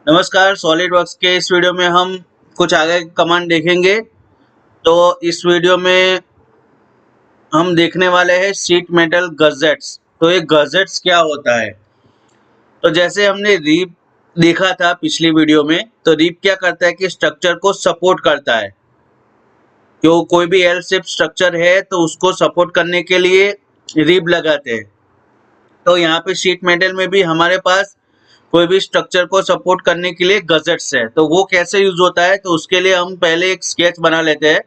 नमस्कार, सॉलिडवर्क्स के इस वीडियो में हम कुछ आगे कमांड देखेंगे। तो इस वीडियो में हम देखने वाले हैं शीट मेटल गजेट्स। तो ये गजेट्स क्या होता है? तो जैसे हमने रीप देखा था पिछली वीडियो में, तो रीप क्या करता है कि स्ट्रक्चर को सपोर्ट करता है। जो कोई भी एल शेप स्ट्रक्चर है तो उसको सपोर्ट करने के लिए रीप लगाते हैं। तो यहाँ पे शीट मेटल में भी हमारे पास कोई भी स्ट्रक्चर को सपोर्ट करने के लिए गजेट्स है। तो वो कैसे यूज होता है, तो उसके लिए हम पहले एक स्केच बना लेते हैं।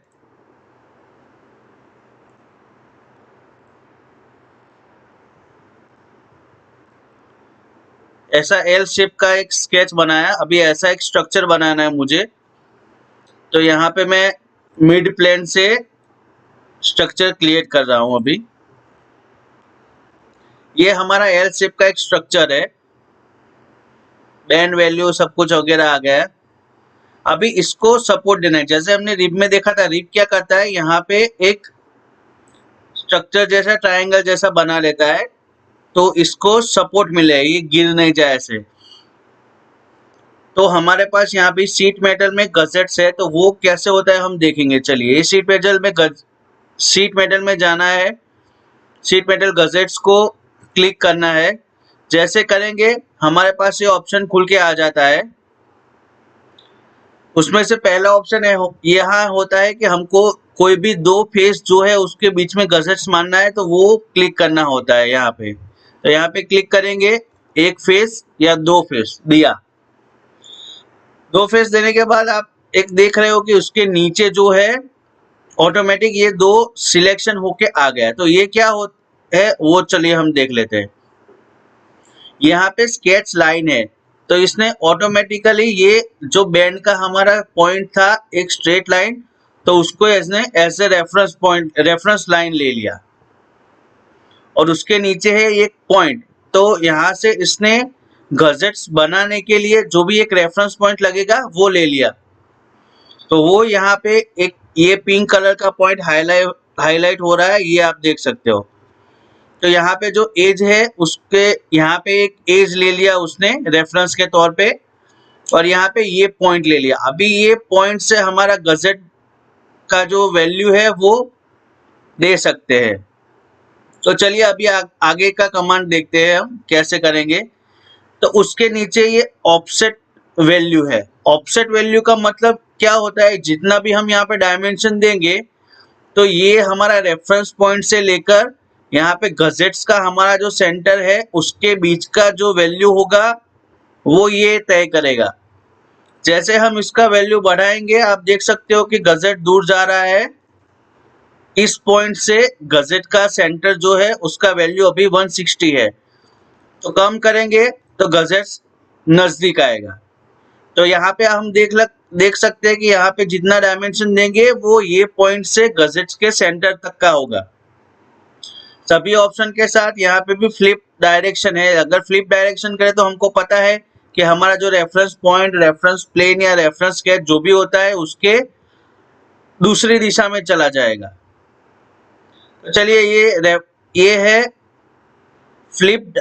ऐसा एल शेप का एक स्केच बनाया। अभी ऐसा एक स्ट्रक्चर बनाना है मुझे। तो यहाँ पे मैं मिड प्लेन से स्ट्रक्चर क्रिएट कर रहा हूँ। अभी ये हमारा एल शेप का एक स्ट्रक्चर है। बैंड वैल्यू सब कुछ वगैरह आ गया है। अभी इसको सपोर्ट देना है। जैसे हमने रिब में देखा था, रिब क्या करता है, यहाँ पे एक स्ट्रक्चर जैसा ट्रायंगल जैसा बना लेता है। तो इसको सपोर्ट मिले, ये गिर नहीं जाए ऐसे। तो हमारे पास यहाँ भी शीट मेटल में गजेट्स है। तो वो कैसे होता है हम देखेंगे। चलिए, ये शीट मेटल में जाना है। शीट मेटल गजेट्स को क्लिक करना है। जैसे करेंगे हमारे पास ये ऑप्शन खुल के आ जाता है। उसमें से पहला ऑप्शन है यहाँ होता है कि हमको कोई भी दो फेस जो है उसके बीच में गजेट्स मानना है, तो वो क्लिक करना होता है यहाँ पे। तो यहाँ पे क्लिक करेंगे, एक फेस या दो फेस दिया। दो फेस देने के बाद आप एक देख रहे हो कि उसके नीचे जो है ऑटोमेटिक ये दो सिलेक्शन होके आ गया है। तो ये क्या है वो चलिए हम देख लेते हैं। यहाँ पे स्केच लाइन है। तो इसने ऑटोमेटिकली ये जो बैंड का हमारा पॉइंट था एक स्ट्रेट लाइन, तो उसको इसने as a reference point, reference line ले लिया। और उसके नीचे है एक पॉइंट। तो यहाँ से इसने गजेट्स बनाने के लिए जो भी एक रेफरेंस पॉइंट लगेगा वो ले लिया। तो वो यहाँ पे एक ये पिंक कलर का पॉइंट हाईलाइट हो रहा है, ये आप देख सकते हो। तो यहाँ पे जो एज है उसके यहाँ पे एक एज ले लिया उसने रेफरेंस के तौर पे। और यहाँ पे ये पॉइंट ले लिया। अभी ये पॉइंट से हमारा गजेट का जो वैल्यू है वो दे सकते हैं। तो चलिए अभी आगे का कमांड देखते हैं हम कैसे करेंगे। तो उसके नीचे ये ऑफसेट वैल्यू है। ऑफसेट वैल्यू का मतलब क्या होता है, जितना भी हम यहाँ पे डायमेंशन देंगे तो ये हमारा रेफरेंस पॉइंट से लेकर यहाँ पे गजेट्स का हमारा जो सेंटर है उसके बीच का जो वैल्यू होगा वो ये तय करेगा। जैसे हम इसका वैल्यू बढ़ाएंगे आप देख सकते हो कि गजेट दूर जा रहा है। इस पॉइंट से गजेट का सेंटर जो है उसका वैल्यू अभी 160 है। तो कम करेंगे तो गजेट नजदीक आएगा। तो यहाँ पे हम देख सकते हैं कि यहाँ पे जितना डायमेंशन देंगे वो ये पॉइंट से गजेट्स के सेंटर तक का होगा। सभी ऑप्शन के साथ यहाँ पे भी फ्लिप डायरेक्शन है। अगर फ्लिप डायरेक्शन करें तो हमको पता है कि हमारा जो रेफरेंस पॉइंट, रेफरेंस प्लेन या रेफरेंस स्केच जो भी होता है उसके दूसरी दिशा में चला जाएगा। तो चलिए ये है फ्लिप्ड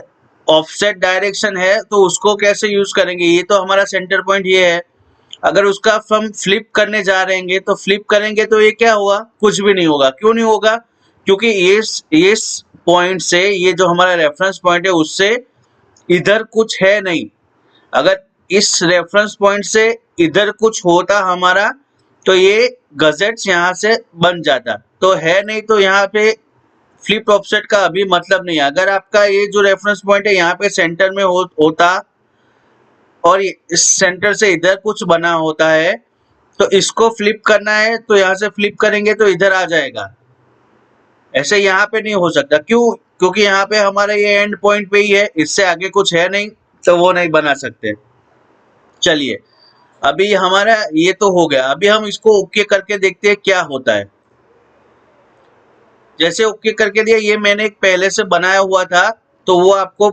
ऑफसेट डायरेक्शन है। तो उसको कैसे यूज करेंगे, ये तो हमारा सेंटर पॉइंट ये है। अगर उसका हम फ्लिप करने जा रहे हैं तो फ्लिप करेंगे तो ये क्या हुआ, कुछ भी नहीं होगा। क्यों नहीं होगा, क्योंकि इस पॉइंट से ये जो हमारा रेफरेंस पॉइंट है उससे इधर कुछ है नहीं। अगर इस रेफरेंस पॉइंट से इधर कुछ होता हमारा तो ये गजेट्स यहाँ से बन जाता। तो है नहीं, तो यहाँ पे फ्लिप ऑफसेट का अभी मतलब नहीं है। अगर आपका ये जो रेफरेंस पॉइंट है यहाँ पे सेंटर में होता और इस सेंटर से इधर कुछ बना होता है तो इसको फ्लिप करना है तो यहाँ से फ्लिप करेंगे तो इधर आ जाएगा। ऐसे यहाँ पे नहीं हो सकता। क्यों, क्योंकि यहाँ पे हमारा ये एंड पॉइंट पे ही है, इससे आगे कुछ है नहीं, तो वो नहीं बना सकते। चलिए अभी हमारा ये तो हो गया। अभी हम इसको ओके करके देखते हैं क्या होता है। जैसे ओके करके दिया, ये मैंने एक पहले से बनाया हुआ था तो वो आपको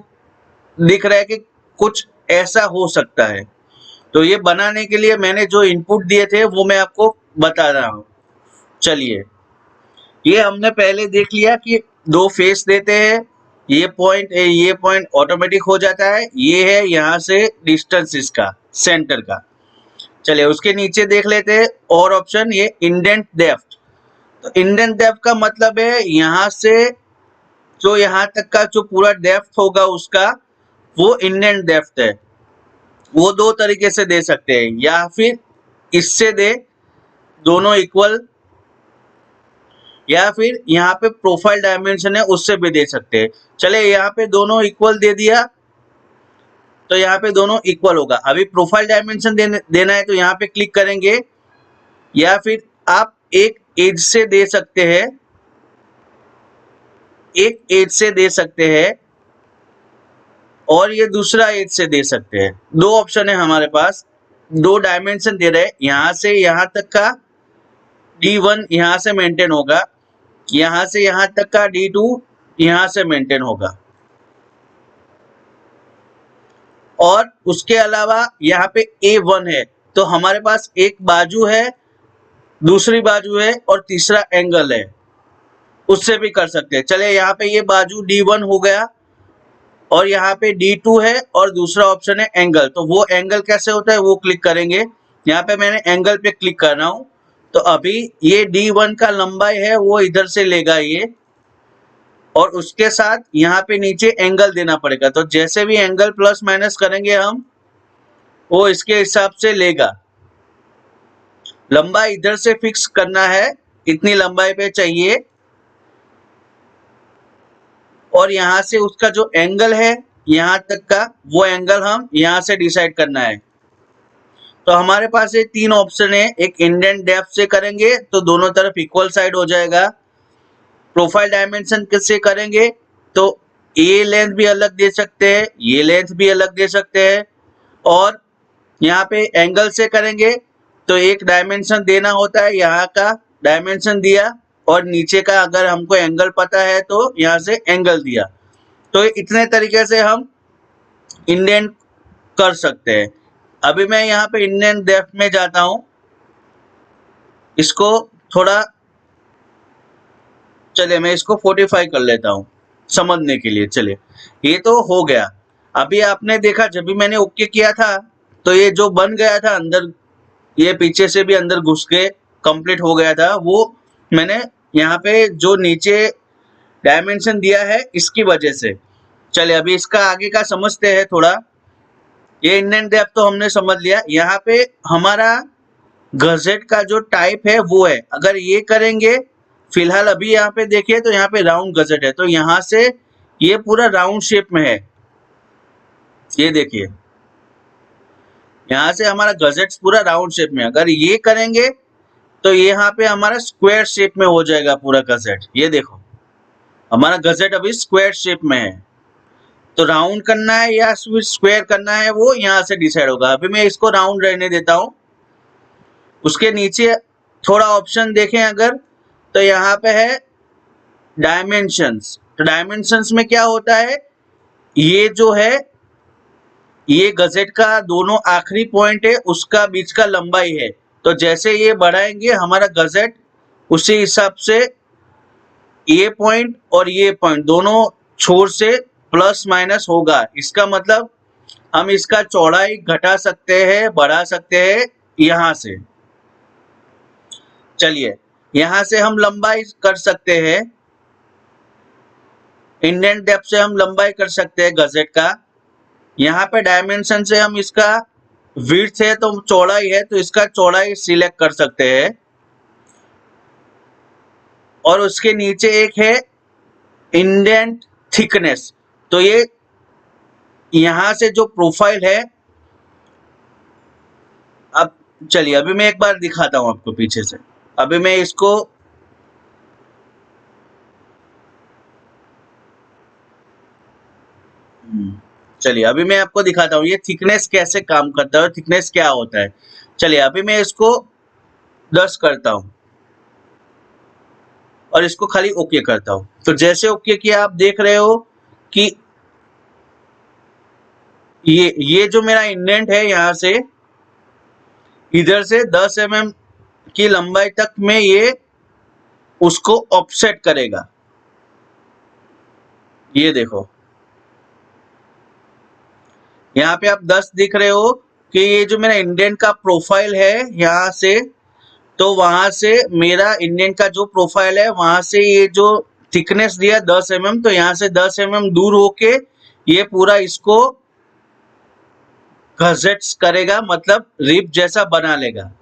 दिख रहा है कि कुछ ऐसा हो सकता है। तो ये बनाने के लिए मैंने जो इनपुट दिए थे वो मैं आपको बता रहा हूँ। चलिए, ये हमने पहले देख लिया कि दो फेस देते हैं। ये पॉइंट ऑटोमेटिक हो जाता है। ये है यहाँ से डिस्टेंस इसका सेंटर का। चलिए उसके नीचे देख लेते हैं और ऑप्शन, ये इंडेंट डेप्थ। तो इंडेंट डेप्थ का मतलब है यहाँ से जो यहाँ तक का जो पूरा डेप्थ होगा उसका, वो इंडेंट डेप्थ है। वो दो तरीके से दे सकते हैं, या फिर इससे दे दोनों इक्वल, या फिर यहाँ पे प्रोफाइल डायमेंशन है उससे भी दे सकते हैं। चले यहाँ पे दोनों इक्वल दे दिया, तो यहाँ पे दोनों इक्वल होगा। अभी प्रोफाइल डायमेंशन देना है तो यहाँ पे क्लिक करेंगे, या फिर आप एक एज से दे सकते हैं, एक एज से दे सकते हैं और ये दूसरा एज से दे सकते हैं। दो ऑप्शन है हमारे पास, दो डायमेंशन दे रहे हैं। यहाँ से यहाँ तक का D1 यहाँ से मेंटेन होगा, यहाँ से यहाँ तक का D2 यहाँ से मेंटेन होगा, और उसके अलावा यहाँ पे A1 है, तो हमारे पास एक बाजू है, दूसरी बाजू है और तीसरा एंगल है, उससे भी कर सकते हैं। चले यहाँ पे ये बाजू D1 हो गया और यहाँ पे D2 है और दूसरा ऑप्शन है एंगल। तो वो एंगल कैसे होता है वो क्लिक करेंगे। यहाँ पे मैंने एंगल पे क्लिक कर रहा हूँ, तो अभी ये D1 का लंबाई है वो इधर से लेगा ये, और उसके साथ यहाँ पे नीचे एंगल देना पड़ेगा। तो जैसे भी एंगल प्लस माइनस करेंगे हम, वो इसके हिसाब से लेगा। लंबाई इधर से फिक्स करना है, इतनी लंबाई पे चाहिए, और यहाँ से उसका जो एंगल है यहाँ तक का, वो एंगल हम यहाँ से डिसाइड करना है। तो हमारे पास ये तीन ऑप्शन है। एक इंडेंट डेप्थ से करेंगे तो दोनों तरफ इक्वल साइड हो जाएगा। प्रोफाइल डायमेंशन किससे करेंगे तो ये लेंथ भी अलग दे सकते हैं, ये लेंथ भी अलग दे सकते हैं। और यहाँ पे एंगल से करेंगे तो एक डायमेंशन देना होता है, यहाँ का डायमेंशन दिया, और नीचे का अगर हमको एंगल पता है तो यहाँ से एंगल दिया। तो इतने तरीके से हम इंडेंट कर सकते हैं। अभी मैं यहाँ पे इंडेंट डेप्थ में जाता हूँ, इसको थोड़ा, चलिए मैं इसको 45 कर लेता हूँ समझने के लिए। चलिए ये तो हो गया। अभी आपने देखा जब भी मैंने ओके किया था तो ये जो बन गया था अंदर, ये पीछे से भी अंदर घुस के कंप्लीट हो गया था, वो मैंने यहाँ पे जो नीचे डायमेंशन दिया है इसकी वजह से। चलिए अभी इसका आगे का समझते हैं थोड़ा। ये इंडेंट डेप्थ तो हमने समझ लिया। यहाँ पे हमारा गजेट का जो टाइप है वो है, अगर ये करेंगे, फिलहाल अभी यहाँ पे देखिए तो यहाँ पे राउंड गजेट है, तो यहाँ से ये पूरा राउंड शेप में है। ये देखिए यहाँ से हमारा गजेट पूरा राउंड शेप में। अगर ये करेंगे तो यहाँ पे हमारा स्क्वायर शेप में हो जाएगा पूरा गजेट। ये देखो हमारा गजेट अभी स्क्वायर शेप में है, तो राउंड करना है या स्क्वायर करना है वो यहाँ से डिसाइड होगा। अभी मैं इसको राउंड रहने देता हूँ। उसके नीचे थोड़ा ऑप्शन देखें अगर, तो यहाँ पे है डायमेंशंस। तो डायमेंशंस में क्या होता है, ये जो है ये गजेट का दोनों आखिरी पॉइंट है उसका बीच का लंबाई है। तो जैसे ये बढ़ाएंगे हमारा गजेट, उसी हिसाब से ये पॉइंट और ये पॉइंट दोनों छोर से प्लस माइनस होगा। इसका मतलब हम इसका चौड़ाई घटा सकते हैं, बढ़ा सकते हैं यहाँ से। चलिए यहाँ से हम लंबाई कर सकते हैं, इंडेंट डेप्थ से हम लंबाई कर सकते हैं गजेट का। यहाँ पे डायमेंशन से हम इसका विड्थ है तो चौड़ाई है, तो इसका चौड़ाई सिलेक्ट कर सकते हैं। और उसके नीचे एक है इंडेंट थिकनेस, तो ये यहाँ से जो प्रोफाइल है, अब चलिए अभी मैं एक बार दिखाता हूँ आपको पीछे से। अभी मैं इसको चलिए अभी मैं आपको दिखाता हूँ ये थिकनेस कैसे काम करता है, थिकनेस क्या होता है। चलिए अभी मैं इसको 10 करता हूँ और इसको खाली ओके करता हूँ। तो जैसे ओके किया आप देख रहे हो कि ये जो मेरा इंडेंट है यहाँ से इधर से 10 mm की लंबाई तक में ये उसको ऑफसेट करेगा। ये देखो यहाँ पे आप 10 दिख रहे हो, कि ये जो मेरा इंडेंट का प्रोफाइल है यहाँ से, तो वहां से मेरा इंडेंट का जो प्रोफाइल है वहां से ये जो थिकनेस दिया 10 mm, तो यहाँ से 10 mm दूर होके ये पूरा इसको घसेट्स करेगा, मतलब रिप जैसा बना लेगा।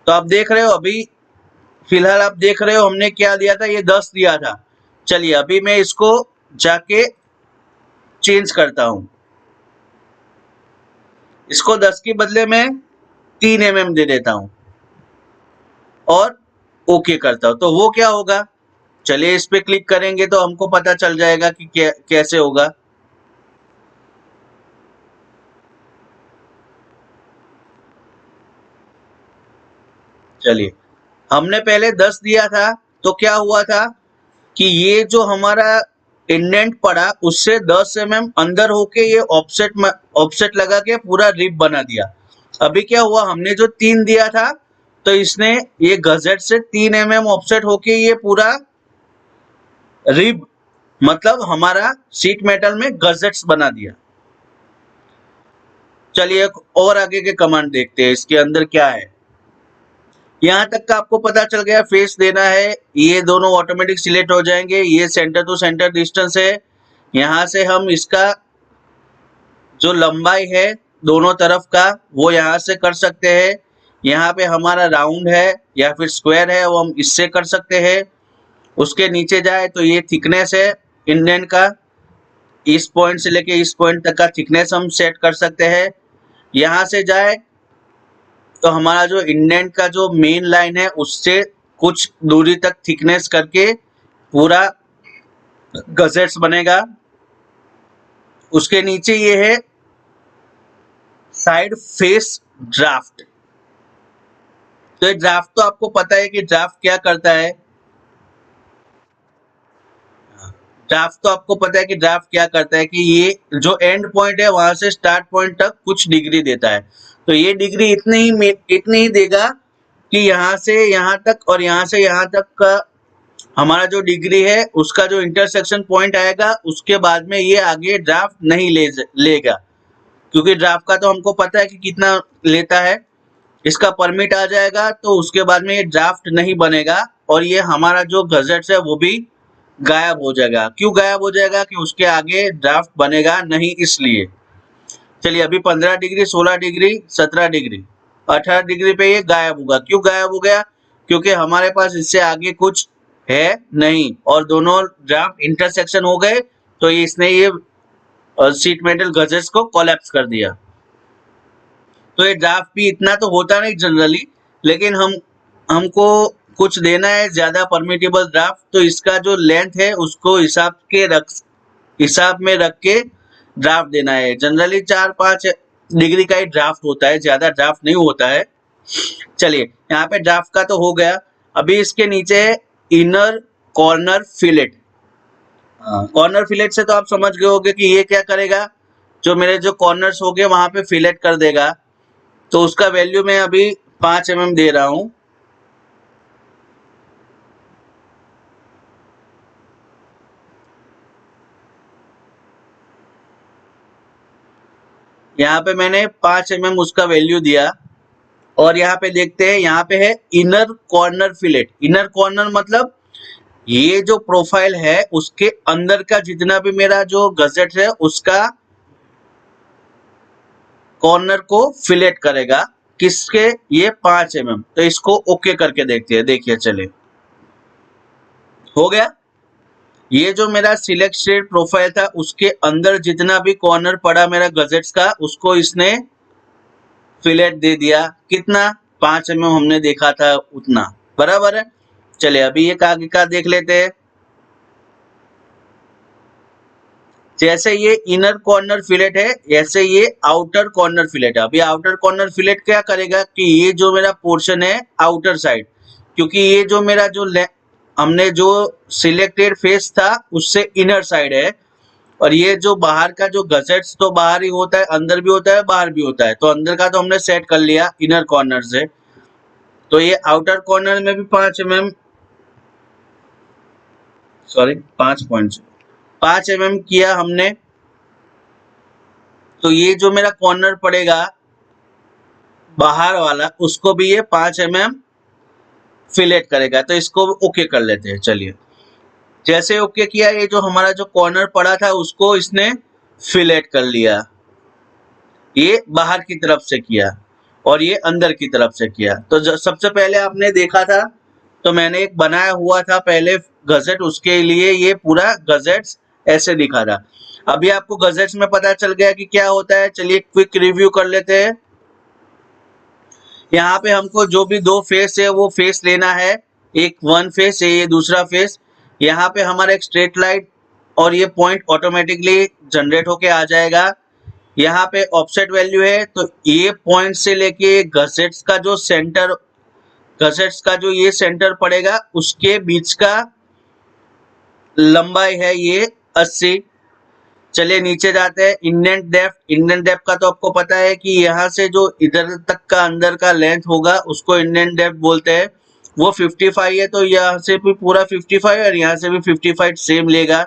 तो आप देख रहे हो, अभी फिलहाल आप देख रहे हो हमने क्या दिया था, ये 10 दिया था। चलिए अभी मैं इसको जाके चेंज करता हूं, इसको 10 के बदले में 3 mm दे देता हूं और ओके करता हूं, तो वो क्या होगा, चलिए इस पे क्लिक करेंगे तो हमको पता चल जाएगा कि कैसे होगा। चलिए, हमने पहले 10 दिया था, तो क्या हुआ था कि ये जो हमारा इंडेंट पड़ा उससे 10 mm अंदर होके ये ऑफसेट लगा के पूरा रिप बना दिया। अभी क्या हुआ, हमने जो 3 दिया था तो इसने ये गजेट से 3 mm ऑफसेट होके ये पूरा रिब, मतलब हमारा शीट मेटल में गजेट्स बना दिया। चलिए एक और आगे के कमांड देखते हैं इसके अंदर क्या है। यहाँ तक का आपको पता चल गया, फेस देना है, ये दोनों ऑटोमेटिक सिलेक्ट हो जाएंगे, ये सेंटर टू सेंटर डिस्टेंस है। यहाँ से हम इसका जो लंबाई है दोनों तरफ का वो यहाँ से कर सकते हैं। यहाँ पे हमारा राउंड है या फिर स्क्वायर है वो हम इससे कर सकते हैं। उसके नीचे जाए तो ये थिकनेस है इंडेंट का, इस पॉइंट से लेके इस पॉइंट तक का थिकनेस हम सेट कर सकते हैं। यहाँ से जाए तो हमारा जो इंडेंट का जो मेन लाइन है उससे कुछ दूरी तक थिकनेस करके पूरा गजेट्स बनेगा। उसके नीचे ये है साइड फेस ड्राफ्ट। तो ये ड्राफ्ट तो आपको पता है कि ड्राफ्ट क्या करता है, ड्राफ्ट तो आपको पता है कि ड्राफ्ट क्या करता है कि ये जो एंड पॉइंट है वहां से स्टार्ट पॉइंट तक कुछ डिग्री देता है। तो ये डिग्री इतनी ही देगा कि यहाँ से यहाँ तक और यहाँ से यहाँ तक का हमारा जो डिग्री है उसका जो इंटरसेक्शन पॉइंट आएगा उसके बाद में ये आगे ड्राफ्ट नहीं लेगा, क्योंकि ड्राफ्ट का तो हमको पता है कि कितना लेता है। इसका परमिट आ जाएगा तो उसके बाद में ये ड्राफ्ट नहीं बनेगा और ये हमारा जो गजेट्स है वो भी गायब हो जाएगा। क्यों गायब हो जाएगा, कि उसके आगे ड्राफ्ट बनेगा नहीं, इसलिए। चलिए अभी 15 डिग्री, 16 डिग्री, 17 डिग्री, 18 डिग्री पे ये गायब होगा। क्यों गायब हो गया, क्योंकि हमारे पास इससे आगे कुछ है नहीं और दोनों ड्राफ्ट इंटरसेक्शन हो गए, तो इसने ये शीट मेटल गजेट्स को कोलैप्स कर दिया। तो ये ड्राफ्ट भी इतना तो होता नहीं जनरली, लेकिन हमको कुछ देना है ज्यादा परमिटेबल ड्राफ्ट, तो इसका जो लेंथ है उसको हिसाब में रख के ड्राफ्ट देना है। जनरली 4-5 डिग्री का ही ड्राफ्ट होता है, ज्यादा ड्राफ्ट नहीं होता है। चलिए यहाँ पे ड्राफ्ट का तो हो गया। अभी इसके नीचे है inner corner fillet. Corner fillet से तो आप समझ गए होंगे कि ये क्या करेगा, जो मेरे जो कॉर्नर्स हो गए वहां पे फिलेट कर देगा। तो उसका वैल्यू मैं अभी 5 mm दे रहा हूं। यहाँ पे मैंने 5 mm उसका वैल्यू दिया और यहाँ पे देखते हैं, यहाँ पे है inner corner fillet. Inner corner मतलब ये जो प्रोफाइल है उसके अंदर का जितना भी मेरा जो गजेट है उसका कॉर्नर को फिलेट करेगा। किसके, ये 5 mm। तो इसको ओके करके देखते हैं, देखिए चले हो गया। ये जो मेरा सिलेक्टेड प्रोफाइल था उसके अंदर जितना भी कॉर्नर पड़ा मेरा गजेट्स का उसको इसने फिलेट दे दिया। कितना, 5 mm हमने देखा था उतना, बराबर है। चलिए अभी एक आगे का देख लेते हैं। जैसे ये इनर कॉर्नर फिलेट है ऐसे ये आउटर कॉर्नर फिलेट है। अभी आउटर कॉर्नर फिलेट क्या करेगा कि ये जो मेरा पोर्शन है आउटर साइड, क्योंकि ये जो मेरा जो हमने जो सिलेक्टेड फेस था उससे इनर साइड है, और ये जो बाहर का जो गजेट्स तो बाहर ही होता है, अंदर भी होता है बाहर भी होता है। तो अंदर का तो हमने सेट कर लिया इनर कॉर्नर से, तो ये आउटर कॉर्नर में भी 5 mm, सॉरी 5 mm किया हमने। तो ये जो मेरा कॉर्नर पड़ेगा बाहर वाला उसको भी ये 5 mm फिलेट करेगा। तो इसको ओके कर लेते हैं। चलिए, जैसे ओके किया, ये जो हमारा जो कॉर्नर पड़ा था उसको इसने फिलेट कर लिया। ये बाहर की तरफ से किया और ये अंदर की तरफ से किया। तो सबसे पहले आपने देखा था, तो मैंने एक बनाया हुआ था पहले गजेट, उसके लिए ये पूरा गजेट्स ऐसे दिखा था। अभी आपको गजेट्स में पता चल गया कि क्या होता है। चलिए क्विक रिव्यू कर लेते हैं। यहाँ पे हमको जो भी दो फेस है वो फेस लेना है। एक वन फेस है, ये दूसरा फेस। यहाँ पे हमारा एक स्ट्रेट लाइट और ये पॉइंट ऑटोमेटिकली जनरेट होके आ जाएगा। यहाँ पे ऑफसेट वैल्यू है, तो ये पॉइंट से लेके गसेट्स का जो सेंटर, गसेट्स का जो ये सेंटर पड़ेगा उसके बीच का लंबाई है ये 80। चलिए नीचे जाते हैं। इंडेंट डेप्थ, इंडेंट डेप्थ का तो आपको पता है कि यहाँ से जो इधर तक का अंदर का लेंथ होगा उसको इंडेंट डेप्थ बोलते हैं। वो 55 है, तो यहाँ से भी पूरा 55 और यहाँ से भी 55 सेम लेगा,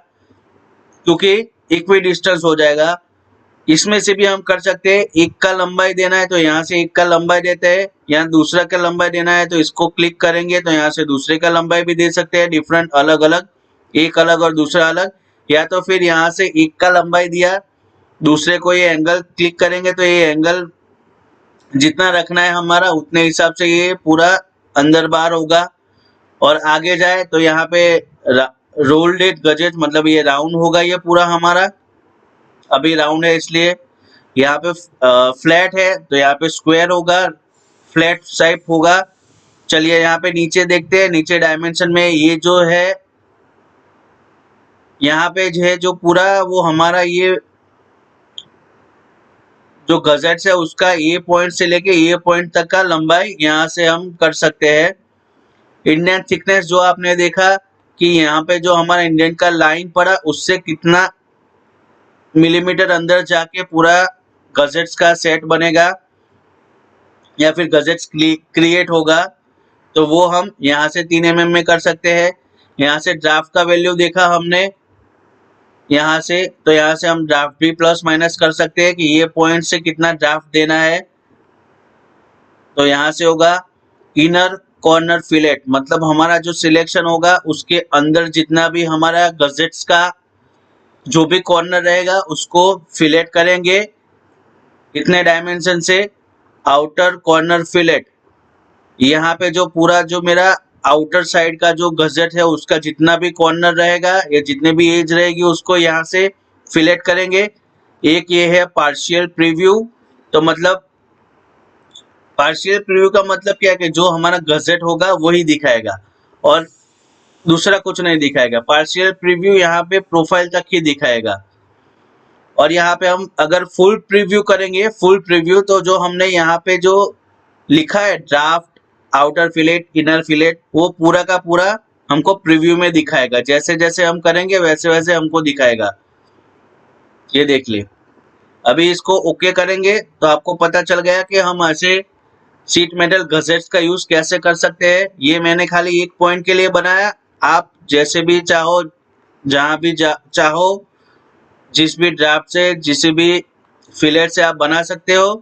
क्योंकि इक्वी डिस्टेंस हो जाएगा। इसमें से भी हम कर सकते हैं, एक का लंबाई देना है तो यहाँ से एक का लंबाई देते हैं, यहाँ दूसरा का लंबाई देना है तो इसको क्लिक करेंगे तो यहाँ से दूसरे का लंबाई भी दे सकते हैं, डिफरेंट अलग अलग, एक अलग और दूसरा अलग। या तो फिर यहाँ से एक का लंबाई दिया, दूसरे को ये एंगल क्लिक करेंगे तो ये एंगल जितना रखना है हमारा उतने हिसाब से ये पूरा अंदर बाहर होगा। और आगे जाए तो यहाँ पे रोल्ड इट गजेट, मतलब ये राउंड होगा ये पूरा हमारा। अभी राउंड है इसलिए यहाँ पे फ्लैट है तो यहाँ पे स्क्वायर होगा, फ्लैट शेप होगा। चलिए यहाँ पे नीचे देखते हैं। नीचे डायमेंशन में ये जो है, यहाँ पे जो है जो पूरा वो हमारा ये जो गजेट्स है उसका ये पॉइंट से लेके ये पॉइंट तक का लंबाई यहाँ से हम कर सकते हैं। इंडेंट थिकनेस जो आपने देखा कि यहाँ पे जो हमारा इंडेंट का लाइन पड़ा उससे कितना मिलीमीटर अंदर जाके पूरा गजेट्स का सेट बनेगा या फिर गजेट्स क्रिएट होगा, तो वो हम यहाँ से 3 mm में कर सकते हैं। यहाँ से ड्राफ्ट का वैल्यू देखा हमने यहाँ से, तो यहाँ से हम ड्राफ्ट भी प्लस माइनस कर सकते हैं कि ये पॉइंट से कितना ड्राफ्ट देना है। तो यहाँ से होगा इनर कॉर्नर फिलेट, मतलब हमारा जो सिलेक्शन होगा उसके अंदर जितना भी हमारा गजेट्स का जो भी कॉर्नर रहेगा उसको फिलेट करेंगे इतने डायमेंशन से। आउटर कॉर्नर फिलेट, यहाँ पे जो पूरा जो मेरा आउटर साइड का जो गजेट है उसका जितना भी कॉर्नर रहेगा या जितने भी एज रहेगी उसको यहाँ से फिलेट करेंगे। एक ये है पार्शियल प्रीव्यू, तो मतलब पार्शियल प्रीव्यू का मतलब क्या है कि जो हमारा गजेट होगा वही दिखाएगा और दूसरा कुछ नहीं दिखाएगा। पार्शियल प्रीव्यू यहाँ पे प्रोफाइल तक ही दिखाएगा। और यहाँ पे हम अगर फुल प्रीव्यू करेंगे, फुल प्रीव्यू, तो जो हमने यहाँ पे जो लिखा है draft, outer fillet, inner fillet, वो पूरा का पूरा हमको प्रीव्यू में दिखाएगा। जैसे जैसे हम करेंगे वैसे वैसे हमको दिखाएगा। ये देख लिए। अभी इसको ओके करेंगे तो आपको पता चल गया कि हम ऐसे शीट मेटल गजेट्स का यूज कैसे कर सकते हैं। ये मैंने खाली एक पॉइंट के लिए बनाया, आप जैसे भी चाहो, जहां भी चाहो, जिस भी ड्राफ्ट से, जिस भी फिलेट से आप बना सकते हो।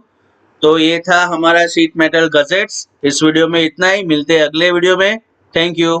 तो ये था हमारा शीट मेटल गजेट्स। इस वीडियो में इतना ही, मिलते हैं अगले वीडियो में। Thank you.